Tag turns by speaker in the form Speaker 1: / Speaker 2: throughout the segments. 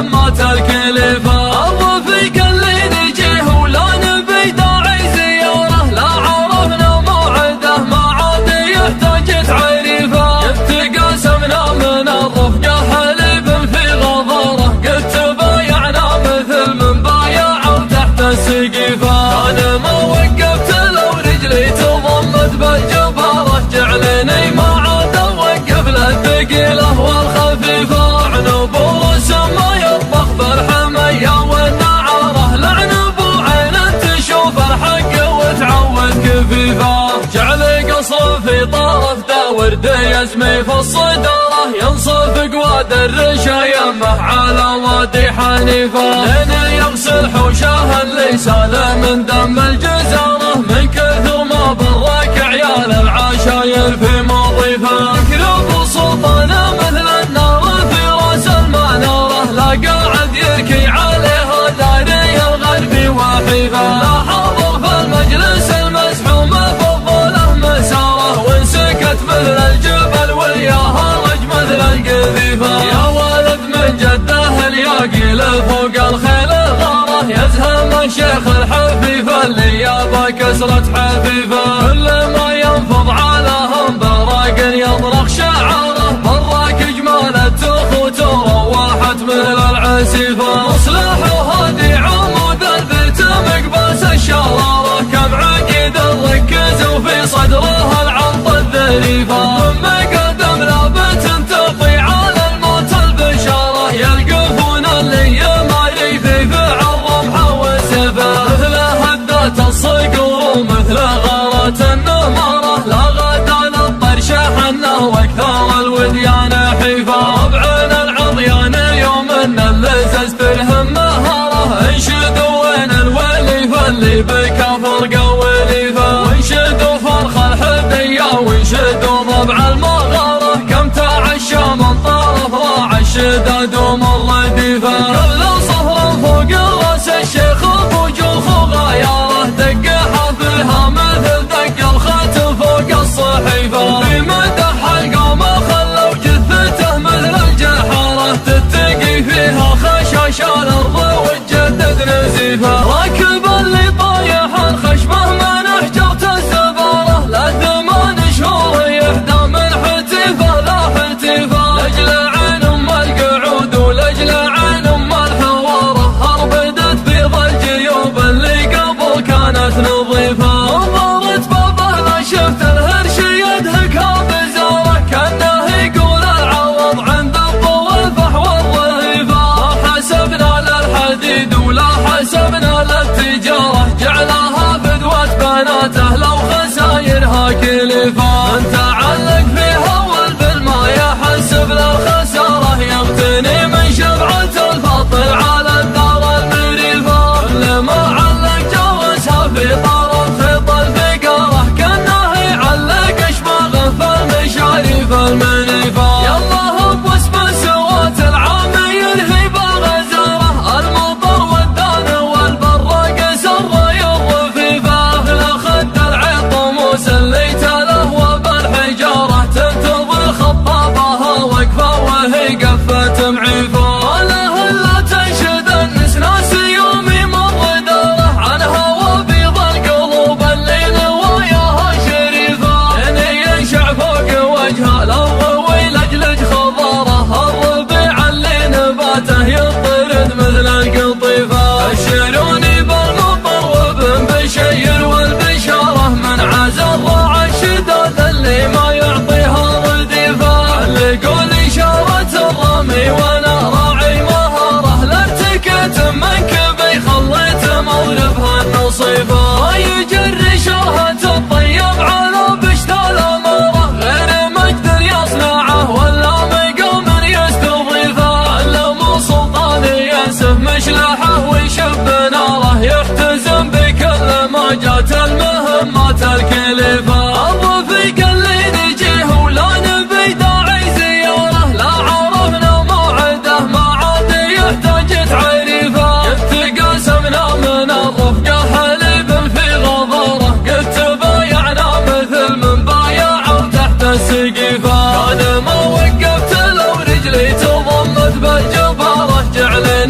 Speaker 1: المهمات الكلفة. الرفيق اللي نجيه ولا نبي داعي زيارة، لا عرفنا موعده ما عاد يحتاج تعريفه. قد تقاسمنا من الرفقة حليب في غضاره، قد تبايعنا مثل من بايعوا تحت السقيفة. انا ما وقفت لو رجلي تضمت بالجبارة، جعلني ما عاد اوقف للثقيلة والخفيفة. عنب ورسم ما يطبخ بالحمية والنعارة، لعن ابو عين تشوف الحق وتعود كفيفة. جعل قصر في طرف ورد يزمي في الصدارة، ينصف قواد الرشا يمه على وادي حنيفة. لين يغسل حوشه اللي سال من دم الجزارة، من كثر ما برك عيال العشاير في مضيفه. يكرب سلطانه مثل النار في راس المنارة، لا قاعد يركي عليها داري الغربي وحيفه. لا حاضر في المجلس المزحوم فضله مساره، وانسكت مثل الجبل وياها رج مثل القذيفة. يا ولد من جده الياقي لفوق الخيل غاره، يزهم الشيخ الحفيفة اللي يابا كسرة حفيفة. كل ما ينفض علىهم براق يضرخ شعاره، براك جمال التخوت روحت مثل العسيفة. مصلح وهادي عمود البيت مقباس الشرارة، كم عقيد الركز وفي صدرها العرض الذريفة. من مقدم لابت تقي على الموت البشارة، يلقفون اللي يماري في فعل رمحه وسيفه. مثل هدات الصقور ومثل غارة النمارة، لا غدا للطرش حنا واكثر الوديان حيفا. ربعنا العضيان اليوم ان اللزز تلهم مهاره، انشدوا وين الوليفة اللي بكفر قوليفة. وانشدوا فرخ الحدية وانشدوا ضبع المغارة، كم تعشى من طرف راع الشداد ومر رديفة. قبل صهر فوق راس الشيخ ابو جوخ وغياره، دق حفلها مثل دق الخاتم فوق الصحيفة. في مدح القوم خلوا جثته مثل الجحارة، تتقي فيها خشاش الارض وتجدد نزيفة. راكب اللي طايح الخشمه من احجرت الزبارة، لا 8 شهور يهدى من حتيفة لا حتيفة. لاجل عين ام القعود ولاجل عين ام الحوارة، هربدت بيض الجيوب اللي قبل كانت نظيفة. نظرت بابه لا شفت الهرش يدهكها بزاره، كانه يقول العوض عند الطويفح والرهيفة. ما حسبنا للحديد ولا حسبنا للتجارة، جعلها فدوة بناته لو خسايرها كلفة. من تعلق فيها والبالما يحسب للخسارة، يغتني من شبعة الفضل على الدار المريفة. كل ما علق جوزها في طرف خيط الفقارة، كانه يعلق اشماغه في المشاريف المنيفة. يالله باسم سوات العامي الهيبة غزارة، المطر والدان والبراق سري الرفيفة. لخد العط موسى اللي تله وبالحجارة، تنتظر خطابها وقفة وهي قفة معيفة. وله الا تنشد النسناس يوم يمر داره، عنها وبيض القلوب اللي نواياها شريفة. لين ينشع فوق وجهها لوغوي لجلج خضاره، الربيع اللي نباته يطرد مثل القطيفة. بشروني بالمطر وابن بشير والبشارة، من عز الراعي الشداد اللي ما يعطيها رديفة. علقوا لي إشارة الرمي وانا راعي مهارة، لارتكت من كبي خليت مغربها النصيفة. ما يجري شرهة الطيب على بشت الأمارة، غير مقدر يصنعه ولا مقام يستضيفه. علموا سلطاني ينسف مشلحه ويشب ناره، يحتزم بكل ما جات المهمات الكلفة. الرفيق اللي نجيه ولا نبي داعي زيارة، لا عرفنا موعده ما عاد يحتاج تعريفه. قد تقاسمنا من الرفقة حليب في غضاره، قد تبايعنا مثل من بايعوا تحت السقيفة. انا ما وقفت لو رجلي تضمت بالجبارة، جعلني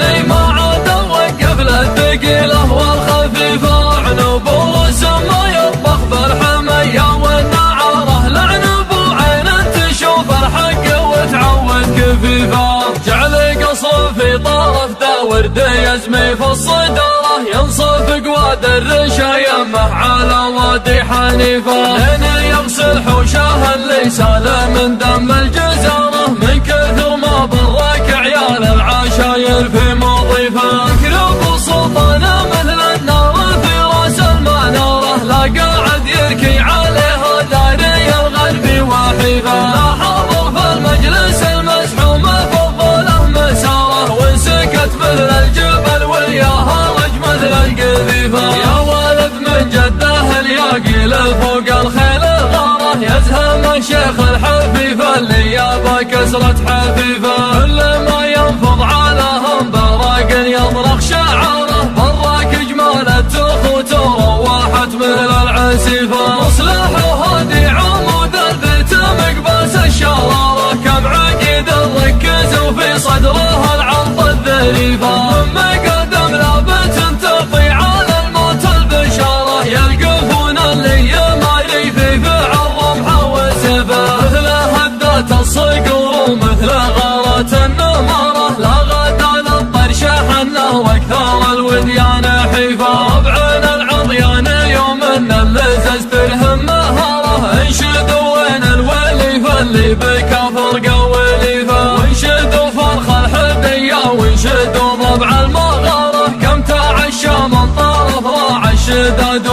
Speaker 1: والد يزمي في الصدارة ينصف قواد الرشايمه على وادي حنيفة لين يغسل حوشه اللي سال من دم الجزارة من كثر ما برك عيال العشاير في مضيفه يكرب سلطانه مثل النار في راس المنارة لا قاعد يركي عليها داري الغربي وحيفه لا حاضر في المجلس المزحوم فضله مساره وانسكت مثل الجبل وياها رج مثل القذيفه يا ولد من جده الياقي فوق الخيل الغاره يزهم الشيخ الحفيفه اللي يابا كسرة حفيفه كل ما ينفض علىهم براق يطرق شعاره براك جمال التخوت روحت مثل العسيفه مصلح وهادي عمود البيت مقباس الشراره كم عقيد ركز وفي صدره العرض الذريفه من مقدم لابت تطي على الموت البشاره يلقفون اللي يماري في فعل رمحه وسيفه مثل هدات الصقور ومثل غارات النماره لا غدا للطرش حنه واكثر الوديان حيفه ربعن العضيان يوم ان اللزز تلهم مهاره انشدوا وين الوليفه اللي بكفر قوليفه وانشدوا فرخ الحبيه وانشدوا ضبع المغاره كم تعشى من طرف راع الشداد